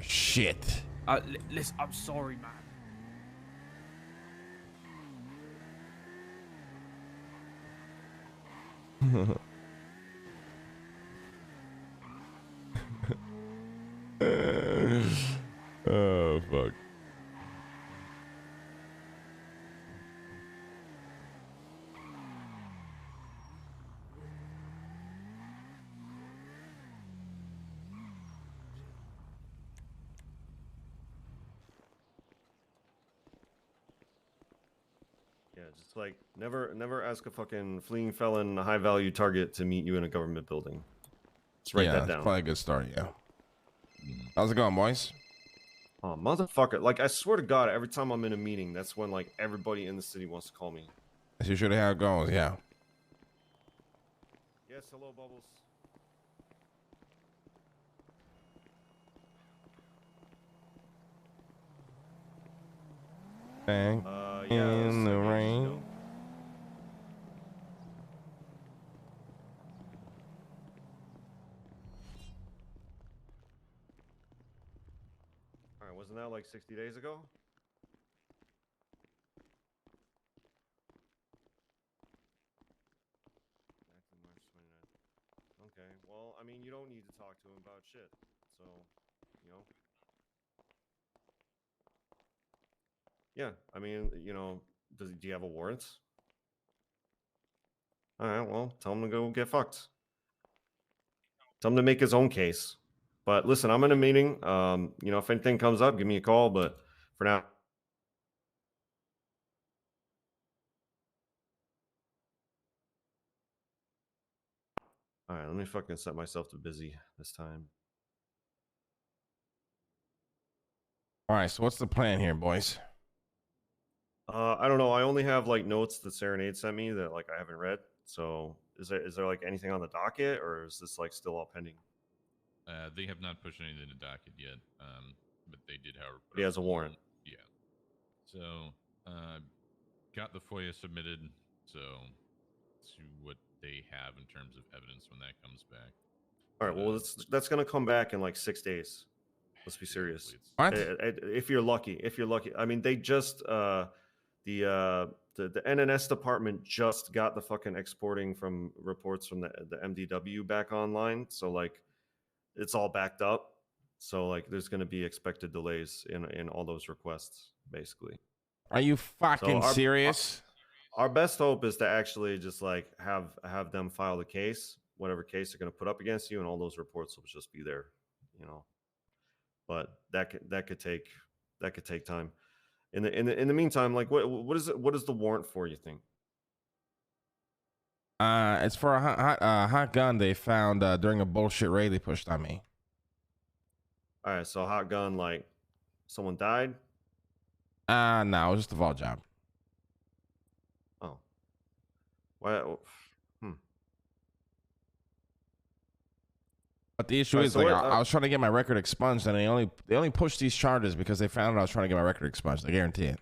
for shit. Listen, I'm sorry, man. Oh, fuck. Yeah, just like never ask a fucking fleeing felon, a high value target to meet you in a government building. Let's write that down. Probably a good start. Yeah. How's it going, boys? Oh, motherfucker! Like I swear to God, every time I'm in a meeting, that's when like everybody in the city wants to call me. That's usually how it goes. Yeah. Yes, hello, Bubbles. Bang Yeah, in the I mean, rain. you know. All right, wasn't that like 60 days ago? Back to March 29th. Okay, well, I mean, you don't need to talk to him about shit, so, you know. Yeah, I mean, you know, do you have a warrant? All right, well, tell him to go get fucked. Tell him to make his own case. But listen, I'm in a meeting. You know, if anything comes up, give me a call. But for now, all right, let me fucking set myself to busy this time. All right. So what's the plan here, boys? I don't know. I only have like notes that Serenade sent me that like I haven't read. So is there like anything on the docket, or is this like still all pending? They have not pushed anything to docket yet, but they did, however. He has a warrant. Yeah. So, got the FOIA submitted. So, to what they have in terms of evidence when that comes back. All right. Well, that's gonna come back in like 6 days. Let's be serious. What? If you're lucky, I mean, they just the NNS department just got the fucking exporting from reports from the MDW back online. So like, it's all backed up. So like, there's going to be expected delays in all those requests, basically. Are you fucking serious? Our best hope is to actually just like have them file the case, whatever case they're going to put up against you, and all those reports will just be there, you know. But that could take time. In the meantime, like what is the warrant for, you think? It's for a hot gun they found during a bullshit raid they pushed on me. All right, so hot gun, like someone died? No, it was just a vault job. Oh. Why? But the issue is, like, I was trying to get my record expunged, and they only pushed these charges because they found out I was trying to get my record expunged. I guarantee it.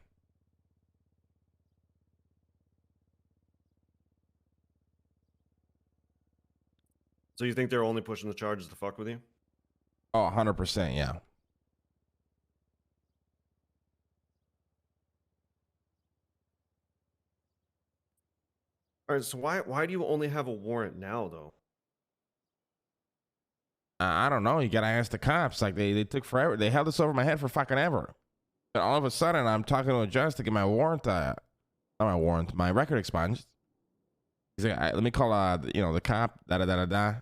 So you think they're only pushing the charges to fuck with you? Oh, 100%, yeah. All right, so why do you only have a warrant now, though? I don't know. You gotta ask the cops. Like they took forever. They held this over my head for fucking ever. And all of a sudden, I'm talking to a judge to get my warrant. Not my warrant, my record expunged. He's like, let me call the cop. Da da da da da.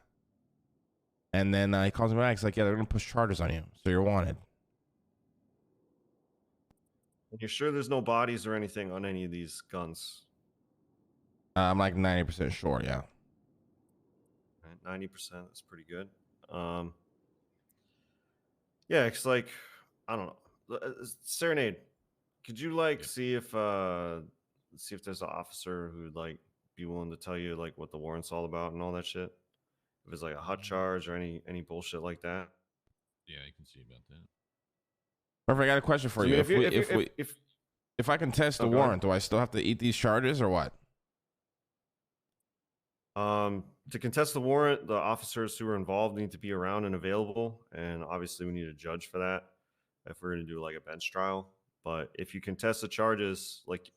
And then he calls me back. He's like, yeah, they're gonna push charges on you, so you're wanted. You're sure there's no bodies or anything on any of these guns? I'm like 90% sure. Yeah. 90%. That's pretty good. Yeah, it's like, I don't know. Serenade, could you like see if there's an officer who'd like be willing to tell you like what the warrant's all about and all that shit? If it's like a hot charge or any bullshit like that. Yeah, I can see about that. Perfect. I got a question for you. If I can test the warrant, do I still have to eat these charges or what? To contest the warrant, the officers who are involved need to be around and available, and obviously we need a judge for that if we're going to do like a bench trial. But if you contest the charges like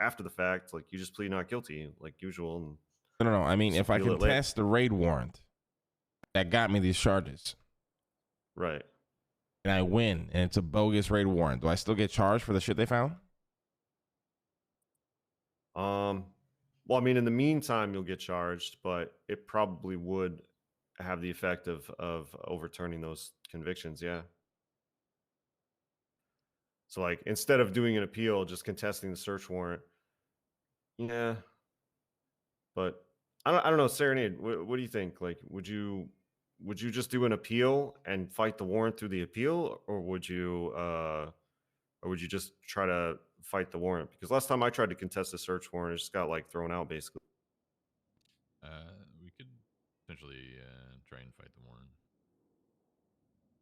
after the fact, like you just plead not guilty like usual. And No. I mean, just if I appeal it later. contest the raid warrant that got me these charges, Right. and I win, and it's a bogus raid warrant, do I still get charged for the shit they found? Well, I mean, in the meantime, you'll get charged, but it probably would have the effect of overturning those convictions. Yeah. So, like, instead of doing an appeal, just contesting the search warrant. Yeah. But I don't know, Serenade. What do you think? Like, would you just do an appeal and fight the warrant through the appeal, or would you just try to fight the warrant? Because last time I tried to contest the search warrant, it just got like thrown out basically. We could potentially try and fight the warrant.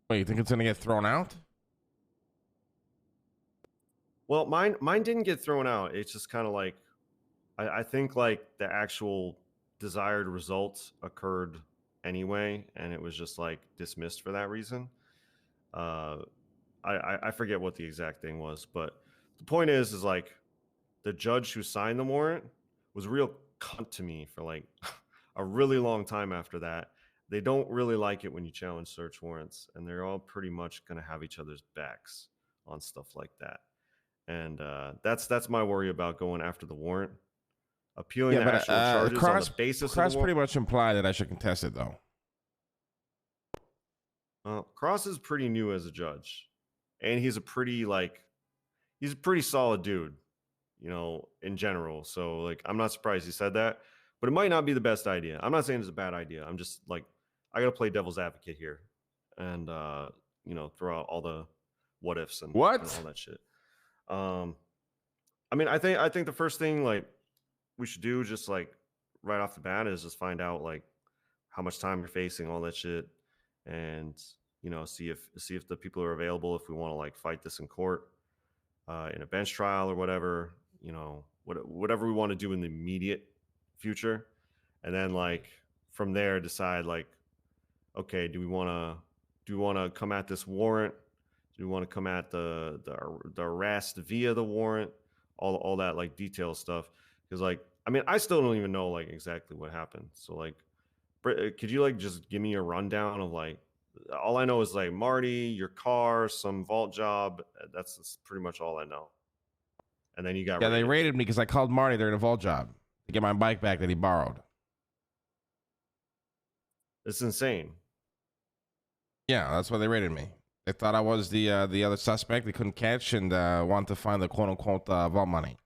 Wait, you think it's gonna get thrown out? Well, mine didn't get thrown out. It's just kind of like I think like the actual desired results occurred anyway, and it was just like dismissed for that reason. I forget what the exact thing was, but the point is like the judge who signed the warrant was a real cunt to me for like a really long time after that. They don't really like it when you challenge search warrants, and they're all pretty much going to have each other's backs on stuff like that. And that's my worry about going after the warrant. Appealing the actual charges on the basis of the Cross warrant. pretty much implied that I should contest it, though. Cross is pretty new as a judge, and he's a pretty solid dude, you know, in general. So like, I'm not surprised he said that, but it might not be the best idea. I'm not saying it's a bad idea. I'm just like, I gotta play devil's advocate here, and you know, throw out all the what ifs and all that shit. I mean, I think the first thing like we should do just like right off the bat is just find out like how much time you're facing, all that shit, and you know, see if the people are available, if we want to like fight this in court, in a bench trial or whatever, you know, whatever we want to do in the immediate future, and then like from there decide like, okay, do we want to come at this warrant? Do we want to come at the arrest via the warrant? All that like detail stuff, because like, I mean, I still don't even know like exactly what happened. So like, could you like just give me a rundown of like, all I know is like Marty, your car, some vault job. That's pretty much all I know. And then you got they raided me because I called Marty during a vault job to get my bike back that he borrowed. It's insane. Yeah, that's why they raided me. They thought I was the other suspect they couldn't catch, and wanted to find the quote unquote vault money.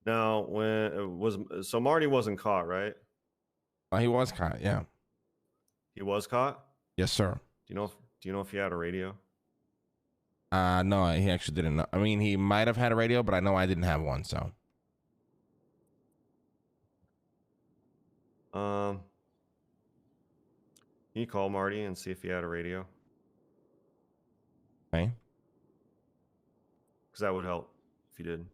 Now, when it was so Marty wasn't caught, right? He was caught. Yeah. He was caught. Yes, sir. Do you know if he had a radio? No, he actually didn't know. I mean, he might have had a radio, but I know I didn't have one. So. Can you call Marty and see if he had a radio? Okay. Because that would help if he did.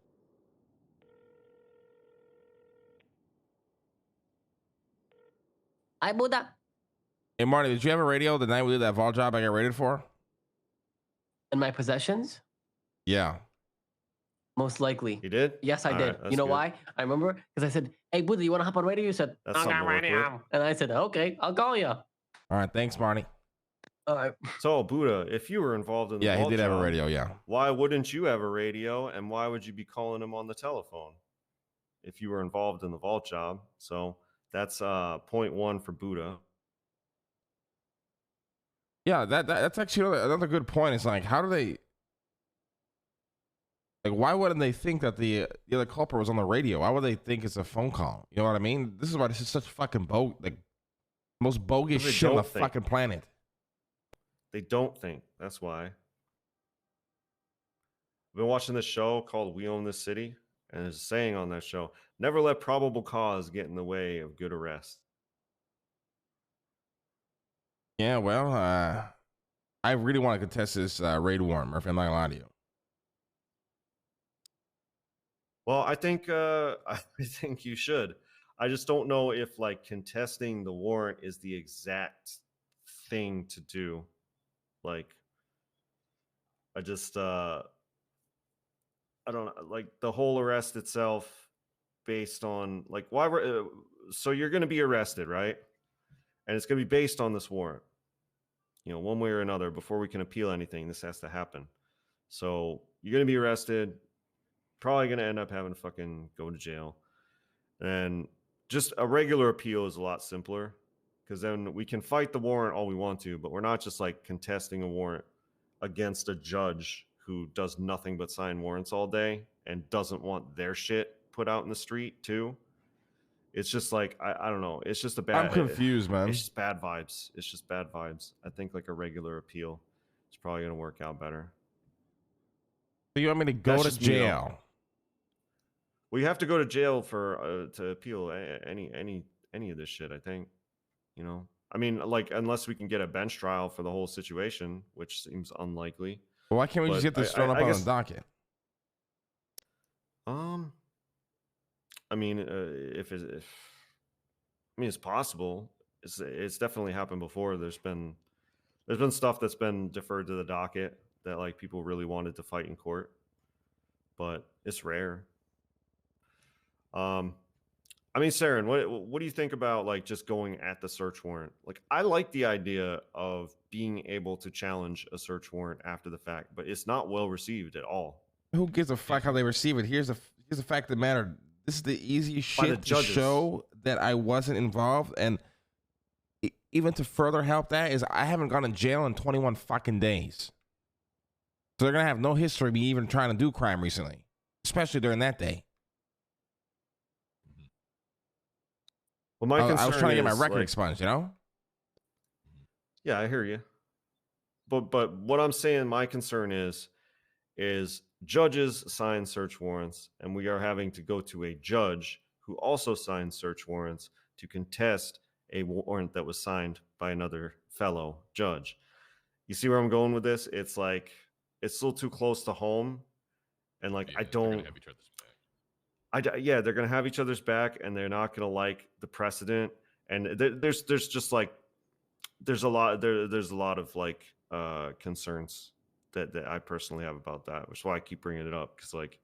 Hi, Buddha. Hey, Marty, did you have a radio the night we did that vault job I got raided for? In my possessions? Yeah. Most likely. He did? Yes, I did. Right, you know good. why? I remember because I said, "Hey, Buddha, you want to hop on radio?" You said, That's "I something got to work with. radio," and I said, "Okay, I'll call you." All right. Thanks, Marty. All right. So, Buddha, if you were involved in the Yeah, he vault did have a job, radio. Yeah. why wouldn't you have a radio, and why would you be calling him on the telephone if you were involved in the vault job? So that's point one for Buddha. Yeah, that's actually another good point. It's like, how do they, like, why wouldn't they think that the other culprit was on the radio? Why would they think it's a phone call? You know what I mean? This is why this is such fucking most bogus They shit on the don't think. fucking planet. They don't think. That's why. I've been watching this show called We Own This City, and it's saying on that show, never let probable cause get in the way of good arrest. Yeah, well, I really want to contest this raid warrant, Murphy. I'm not gonna lie to you. Well, I think I think you should. I just don't know if like contesting the warrant is the exact thing to do. Like, I just I don't know, like the whole arrest itself based on like why we're so you're going to be arrested, right? And it's going to be based on this warrant. You know, one way or another, before we can appeal anything, this has to happen. So you're going to be arrested, probably going to end up having to fucking go to jail. And just a regular appeal is a lot simpler because then we can fight the warrant all we want to, but we're not just like contesting a warrant against a judge who does nothing but sign warrants all day and doesn't want their shit put out in the street too. It's just like I don't know. It's just a bad. I'm confused, man. It's just bad vibes. It's just bad vibes. I think like a regular appeal is probably gonna work out better. So you want me to go That's to just me, though. jail? Well, you have to go to jail for to appeal any of this shit. I think, you know. I mean, like unless we can get a bench trial for the whole situation, which seems unlikely. Well, why can't we just But get this I- thrown I- up I on guess- the docket? I mean, if I mean, it's possible. It's definitely happened before. There's been stuff that's been deferred to the docket that like people really wanted to fight in court, but it's rare. I mean, Saren, what do you think about like just going at the search warrant? Like, I like the idea of being able to challenge a search warrant after the fact, but it's not well received at all. Who gives a fuck how they receive it? Here's the fact of the matter. This is the easiest By the shit to judges. show that I wasn't involved, and even to further help that is I haven't gone to jail in 21 fucking days. So they're gonna have no history of me even trying to do crime recently, especially during that day. Well, my concern I was trying to get my is, record like, expunged, you know? Yeah, I hear you. But what I'm saying, my concern is judges sign search warrants, and we are having to go to a judge who also signs search warrants to contest a warrant that was signed by another fellow judge. You see where I'm going with this? It's like it's still too close to home, and like Yeah, I they're gonna don't. have each other's back. Yeah, they're gonna have each other's back, and they're not gonna like the precedent. And there's just like there's a lot of like concerns that I personally have about that, which is why I keep bringing it up because like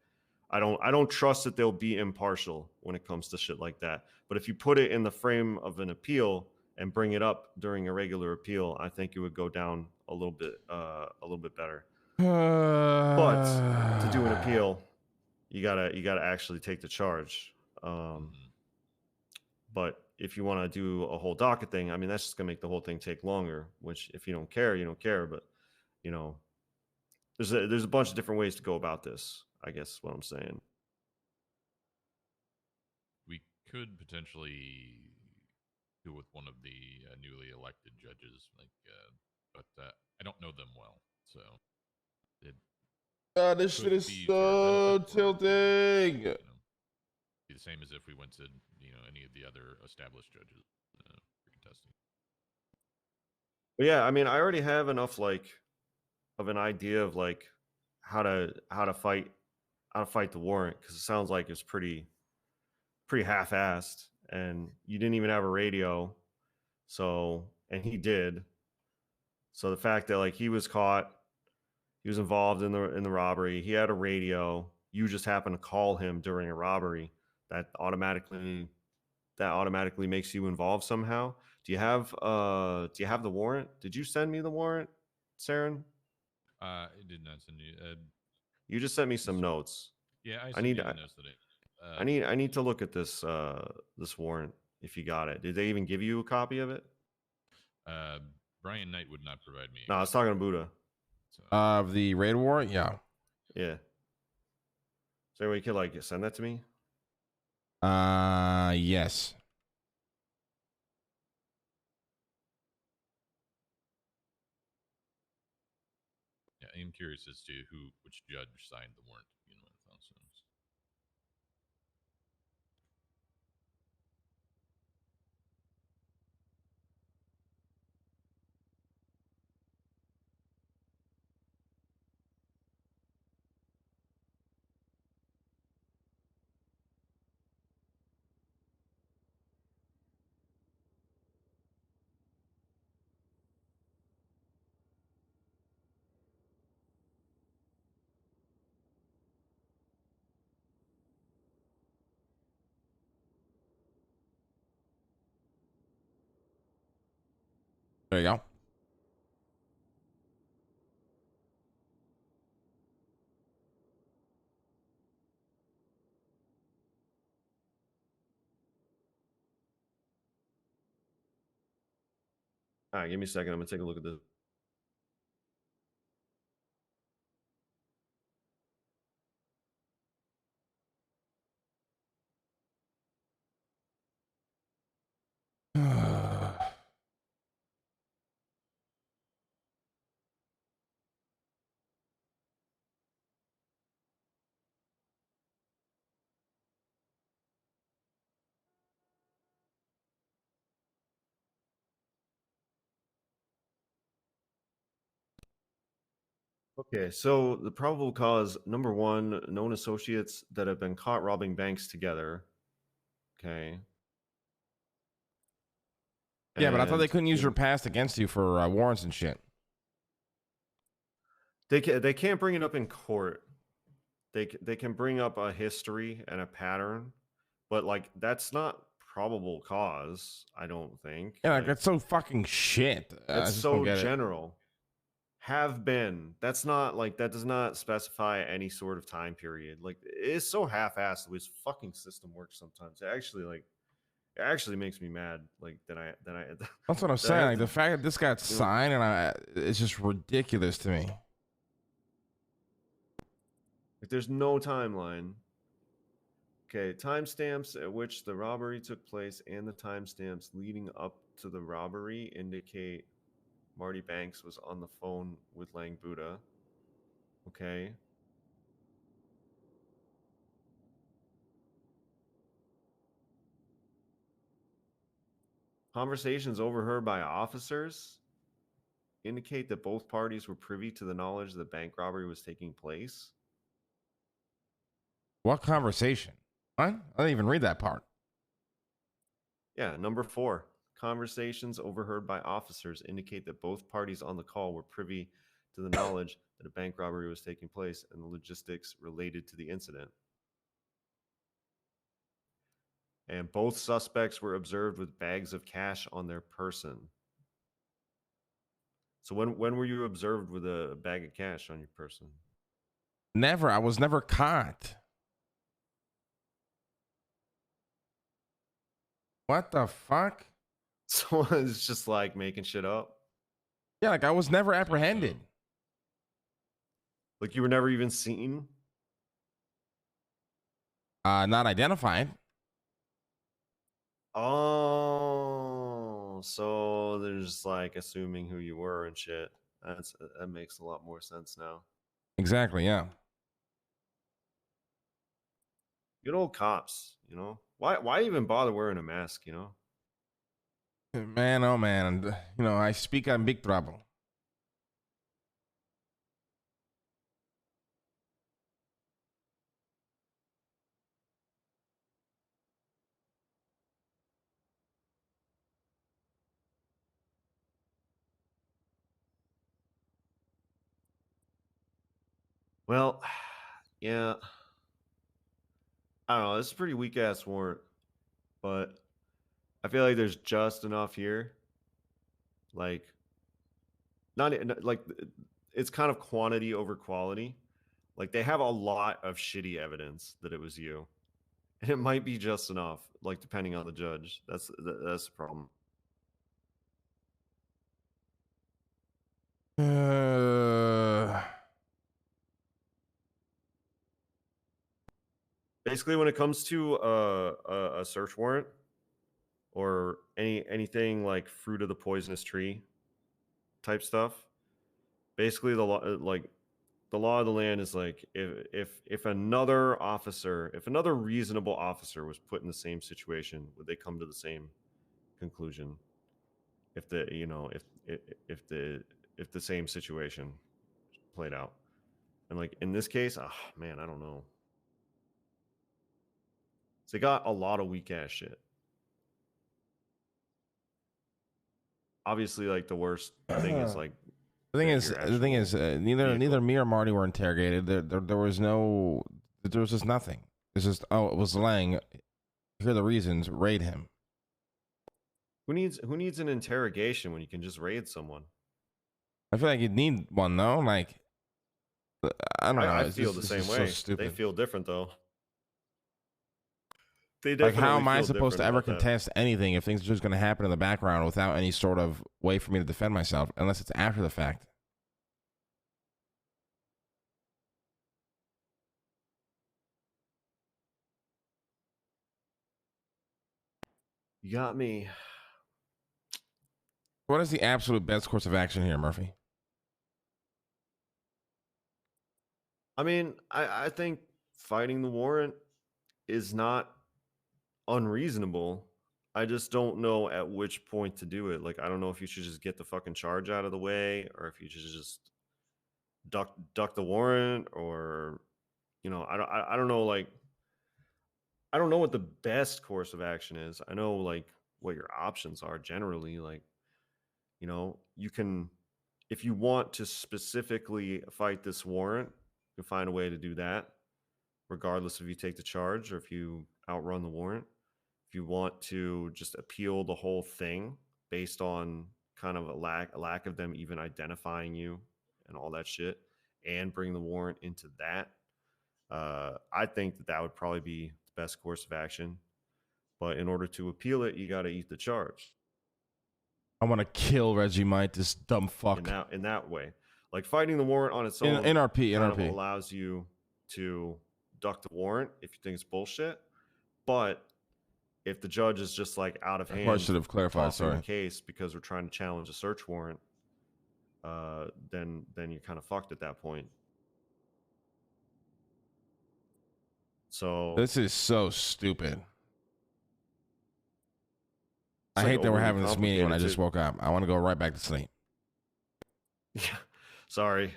I don't trust that they'll be impartial when it comes to shit like that. But if you put it in the frame of an appeal and bring it up during a regular appeal, I think it would go down a little bit better. But to do an appeal, you gotta actually take the charge. But if you want to do a whole docket thing, I mean, that's just gonna make the whole thing take longer. Which, if you don't care, you don't care. But you know, there's a bunch of different ways to go about this. I guess is what I'm saying. We could potentially do with one of the newly elected judges, like, but I don't know them well, so it This shit could is be to our so benefit or, tilting. be the same as if we went to any of the other established judges for contesting. But yeah, I mean, I already have enough like of an idea of like how to fight the warrant because it sounds like it's pretty half-assed, and you didn't even have a radio. So, and he did. So the fact that like he was caught, he was involved in the robbery, he had a radio, you just happened to call him during a robbery, that automatically makes you involved somehow. Do you have the warrant? Did you send me the warrant, Saren? I did not send you. You just sent me some notes. Yeah, I need the to- notes today. I need to look at this warrant if you got it. Did they even give you a copy of it? Brian Knight would not provide me. No, I was talking to Buddha. So, Of the raid warrant, yeah. Yeah. Is there a way you could like send that to me? Yes. yeah, I am curious as to which judge signed the warrant to begin with. Also. There you go. All right, give me a second. I'm gonna take a look at this. Okay, so the probable cause number one, known associates that have been caught robbing banks together. Okay. Yeah, but I thought they And couldn't use your past against you for warrants and shit. they can't bring it up in court. They can bring up a history and a pattern, but like that's not probable cause. I don't think. Yeah, like, Like, that's so fucking shit. I that's just don't so get it. general. Have been. That's not like that does not specify any sort of time period. Like it's so half-assed the way this fucking system works sometimes. It actually makes me mad. Like I That's what I'm that I saying. have Like to- the fact that this got you know- signed and it's just ridiculous to me. like there's no timeline. Okay, timestamps at which the robbery took place and the timestamps leading up to the robbery indicate Marty Banks was on the phone with Lang Buddha. Okay. Conversations overheard by officers indicate that both parties were privy to the knowledge that the bank robbery was taking place. What conversation? What? I didn't even read that part. Yeah, number 4. Conversations overheard by officers indicate that both parties on the call were privy to the knowledge that a bank robbery was taking place and the logistics related to the incident. And both suspects were observed with bags of cash on their person. So when were you observed with a bag of cash on your person? Never. I was never caught. What the fuck? Someone's just like making shit up. Yeah, like I was never apprehended. Like you were never even seen. Not identified. Oh, so they're just like assuming who you were and shit. That makes a lot more sense now. Exactly. Yeah. Good old cops, you know. Why even bother wearing a mask, you know? Man, oh man. You know, I speak on big trouble. Well, yeah. I don't know. This is a pretty weak ass warrant, but I feel like there's just enough here. Like, like it's kind of quantity over quality. Like they have a lot of shitty evidence that it was you, and it might be just enough. Like depending on the judge, that's the problem. Basically, when it comes to a search warrant or anything like fruit of the poisonous tree type stuff, basically the law the law of the land is like if another reasonable officer was put in the same situation, would they come to the same conclusion? If the if the same situation played out, and like in this case, oh man, I don't know. So they got a lot of weak ass shit. Obviously, like the worst thing is like The thing that is, your the thing is, actual neither vehicle. me or Marty were interrogated. There was just nothing. It's just, oh, it was Lang. Here are the reasons. Raid him. Who needs an interrogation when you can just raid someone? I feel like you'd need one though. Like, I don't know. I It's feel just, the this same is so way. stupid. They feel different though. They Like, how definitely am I feel supposed to different ever about that. contest anything if things are just going to happen in the background without any sort of way for me to defend myself, unless it's after the fact? You got me. What is the absolute best course of action here, Murphy? I mean, I think fighting the warrant is not unreasonable. I just don't know at which point to do it. Like, I don't know if you should just get the fucking charge out of the way, or if you should just duck the warrant, or I don't know. Like, I don't know what the best course of action is. I know like what your options are generally. Like, you can, if you want to specifically fight this warrant, you can find a way to do that, regardless if you take the charge or if you outrun the warrant. If you want to just appeal the whole thing based on kind of a lack of them even identifying you and all that shit, and bring the warrant into that, I think that would probably be the best course of action. But in order to appeal it, you got to eat the charge. I want to kill Reggie Mite, this dumb fuck. In that way, like fighting the warrant on its own, NRP kind of allows you to duck the warrant if you think it's bullshit. But if the judge is just like out of hand, I should have clarified. Sorry. the case because we're trying to challenge a search warrant, then you're kind of fucked at that point. So This is so stupid. I like hate that we're having this meeting when I complicated just too. woke up. I want to go right back to sleep. Yeah, sorry.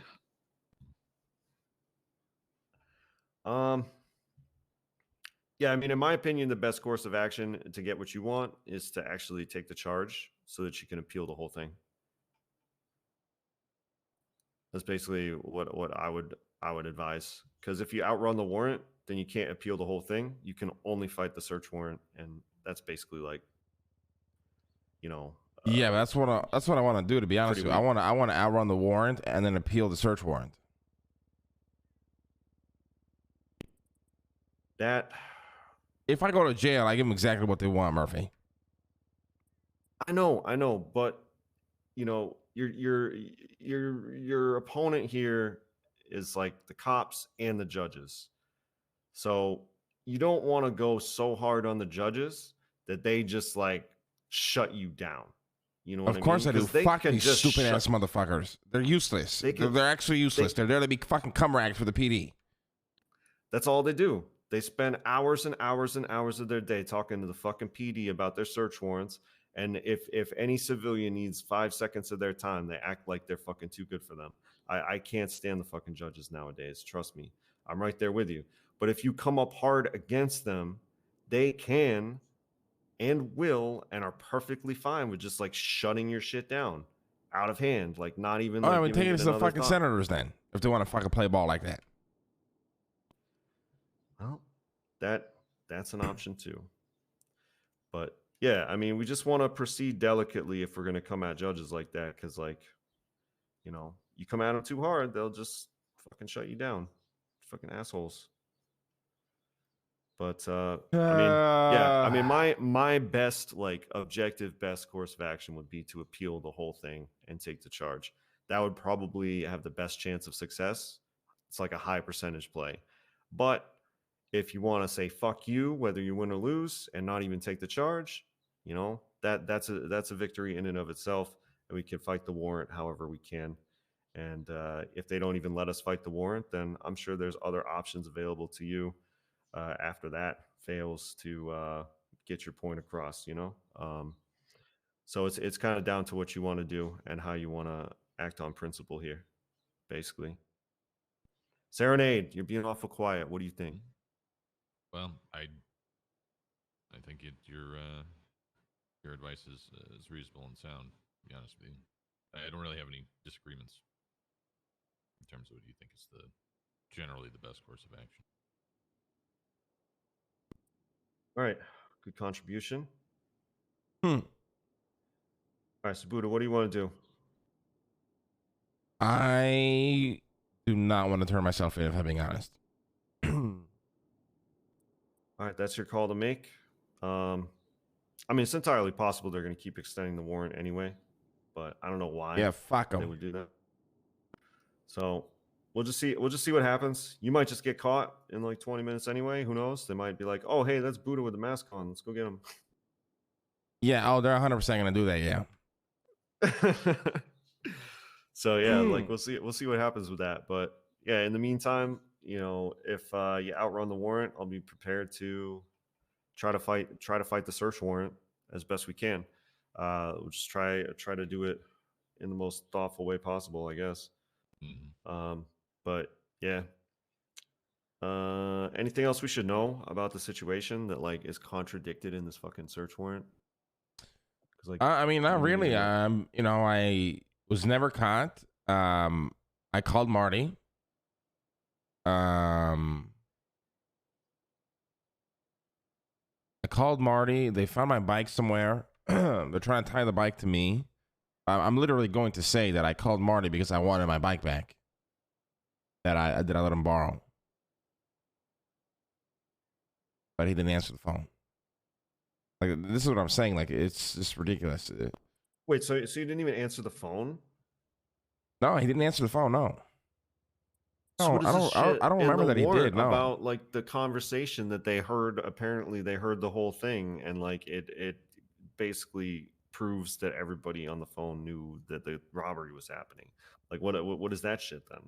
Yeah, I mean, in my opinion, the best course of action to get what you want is to actually take the charge so that you can appeal the whole thing. That's basically what I would advise. Because if you outrun the warrant, then you can't appeal the whole thing. You can only fight the search warrant, and that's basically like, yeah, that's what I want to do. To be honest with you, I want to outrun the warrant and then appeal the search warrant. That. If I go to jail, I give them exactly what they want, Murphy. I know, but your opponent here is like the cops and the judges. So you don't want to go so hard on the judges that they just like shut you down. You know what I mean? Of course I do. Fuck these just stupid ass motherfuckers. They're useless. They're actually useless. They're there to be fucking cum rags for the PD. That's all they do. They spend hours and hours and hours of their day talking to the fucking PD about their search warrants. And if any civilian needs 5 seconds of their time, they act like they're fucking too good for them. I can't stand the fucking judges nowadays. Trust me. I'm right there with you. But if you come up hard against them, they can and will and are perfectly fine with just like shutting your shit down out of hand. Like not even. I would take it to the fucking senators then, if they want to fucking play ball like that. Well, that's an option too. But yeah, I mean, we just want to proceed delicately if we're going to come at judges like that, because like, you come at them too hard, they'll just fucking shut you down. Fucking assholes. But I mean, my best like objective best course of action would be to appeal the whole thing and take the charge. That would probably have the best chance of success. It's like a high percentage play. But if you want to say fuck you, whether you win or lose, and not even take the charge, that's a victory in and of itself, and we can fight the warrant however we can. And if they don't even let us fight the warrant, then I'm sure there's other options available to you after that fails to get your point across. So it's kind of down to what you want to do and how you want to act on principle here, basically. Serenade, you're being awful quiet. What do you think? Well, I think your advice is reasonable and sound. To be honest with you, I don't really have any disagreements in terms of what you think is generally the best course of action. All right, good contribution. right, so Buddha, what do you want to do? I do not want to turn myself in, if I'm being honest. All right, that's your call to make. I mean, it's entirely possible they're going to keep extending the warrant anyway, but I don't know why Yeah, fuck they them. would do that. So we'll just see. We'll just see what happens. You might just get caught in like 20 minutes anyway. Who knows? They might be like, "Oh, hey, that's Buddha with the mask on. Let's go get him." Yeah, oh, they're 100% going to do that, yeah. So yeah, like we'll see what happens with that. But yeah, in the meantime, you know, if you outrun the warrant, I'll be prepared to try to fight the search warrant as best we can. We'll just try to do it in the most thoughtful way possible, I guess. But yeah. Anything else we should know about the situation that like is contradicted in this fucking search warrant? Because like, I mean, not really. yeah. You know, I was never caught. I called Marty. I called Marty. They found my bike somewhere. They're trying to tie the bike to me. I'm literally going to say that I called Marty because I wanted my bike back. That I let him borrow. But he didn't answer the phone. Like, this is what I'm saying. Like, it's just ridiculous. Wait, so you didn't even answer the phone? No, he didn't answer the phone. No. So No, what is this shit I don't in remember the that he warrant did. No. about like the conversation that they heard. Apparently, they heard the whole thing, and like it basically proves that everybody on the phone knew that the robbery was happening. Like, what is that shit then?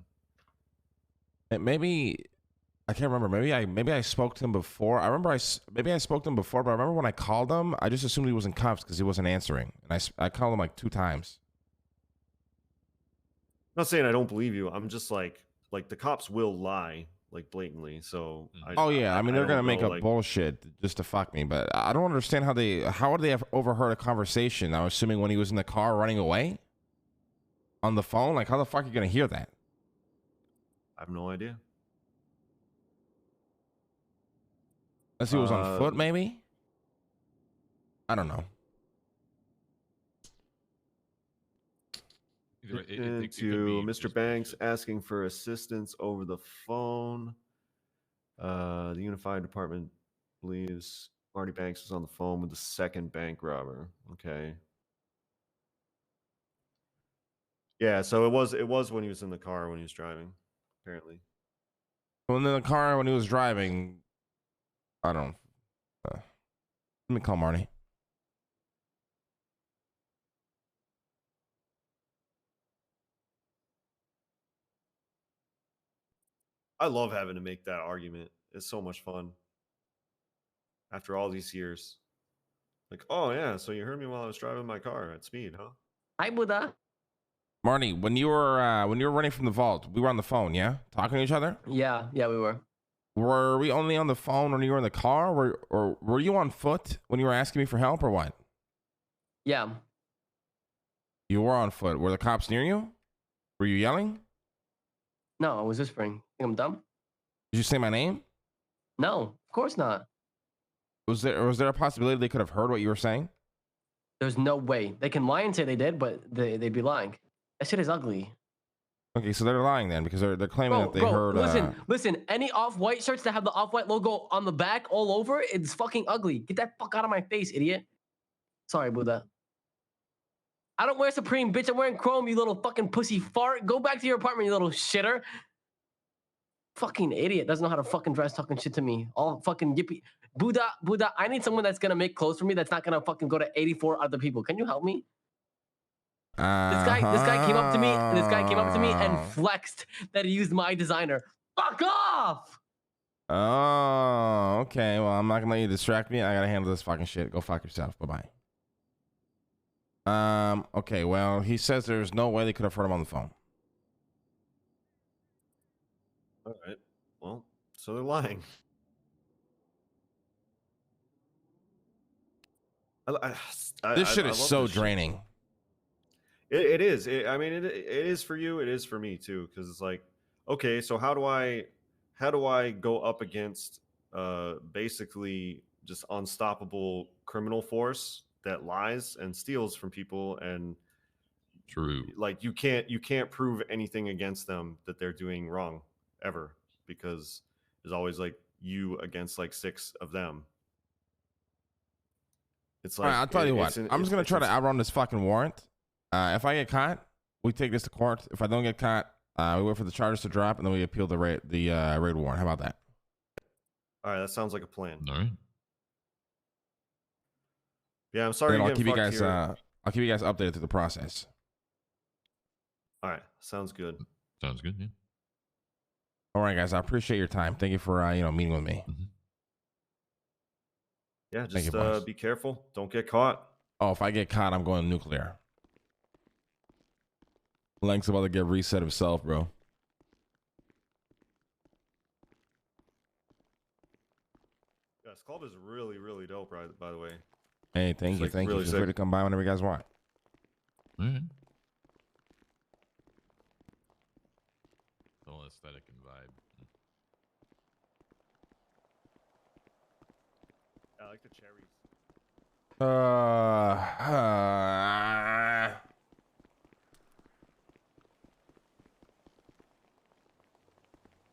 Maybe I can't remember. Maybe I spoke to him before. I remember maybe I spoke to him before, but I remember when I called him, I just assumed he was in cuffs because he wasn't answering, and I called him like 2 times. I'm not saying I don't believe you. I'm just like the cops will lie like blatantly. So Oh yeah, I mean they're don't gonna make know, up like, bullshit just to fuck me, but I don't understand how would they have overheard a conversation? I'm assuming when he was in the car running away on the phone. Like, how the fuck are you gonna hear that? I have no idea. Unless he was on foot, maybe. I don't know. To Mr. Banks asking for assistance over the phone. The Unified Department believes Marty Banks was on the phone with the second bank robber. Okay. Yeah, so it was when he was in the car when he was driving, apparently. When in the car when he was driving, I don't. Let me call Marty. I love having to make that argument. It's so much fun. After all these years. Like, oh yeah, so you heard me while I was driving my car at speed, huh? Hi, Buddha. Marty, when you were running from the vault, we were on the phone, yeah, talking to each other. Yeah, we were. Were we only on the phone when you were in the car, or were you on foot when you were asking me for help, or what? Yeah. You were on foot. Were the cops near you? Were you yelling? No, I was whispering. Think I'm dumb? Did you say my name? No, of course not. Was there a possibility they could have heard what you were saying? There's no way. They can lie and say they did, but they'd be lying. That shit is ugly. Okay, so they're lying then because they're claiming that they heard. Listen. Any off-white shirts that have the off-white logo on the back all over, it's fucking ugly. Get that fuck out of my face, idiot. Sorry, Buddha. I don't wear Supreme, bitch. I'm wearing Chrome, you little fucking pussy fart. Go back to your apartment, you little shitter. Fucking idiot. Doesn't know how to fucking dress, talking shit to me. All fucking yippee. Buddha, I need someone that's gonna make clothes for me that's not gonna fucking go to 84 other people. Can you help me? This guy came up to me. This guy came up to me and flexed that he used my designer. Fuck off! Oh, okay. Well, I'm not gonna let you distract me. I gotta handle this fucking shit. Go fuck yourself. Bye bye. Okay. Well, he says there's no way they could have heard him on the phone. All right. Well, so they're lying. This shit is so this shit. draining. It is. I mean, it is for you. It is for me too. Because it's like, okay, so how do I go up against basically just unstoppable criminal force that lies and steals from people, and True. like you can't prove anything against them that they're doing wrong ever, because there's always like you against like 6 of them. It's All like right, I'll tell you what. it's an- I'm just gonna it's try to ins- outrun this fucking warrant. If I get caught, we take this to court. If I don't get caught, we wait for the charges to drop, and then we appeal the raid warrant. How about that? All right, that sounds like a plan. All right. Yeah, I'm sorry. And then you're I'll keep you getting guys. fucked here. I'll keep you guys updated through the process. All right, sounds good. Sounds good. Yeah. All right, guys. I appreciate your time. Thank you for meeting with me. Mhm. Yeah, Thank you, just boss. be careful. Don't get caught. Oh, if I get caught, I'm going nuclear. Lank's about to get reset himself, bro. Yeah, this club is really, really dope, right? By the way. Hey, thank It's you, like thank you. really Feel free sick. to come by whenever you guys want. All right. All aesthetic and vibe. I like the cherries.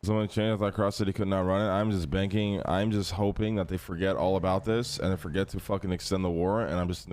Someone changed that Cross City could not run it. I'm just banking. I'm just hoping that they forget all about this and they forget to fucking extend the war. And I'm just in the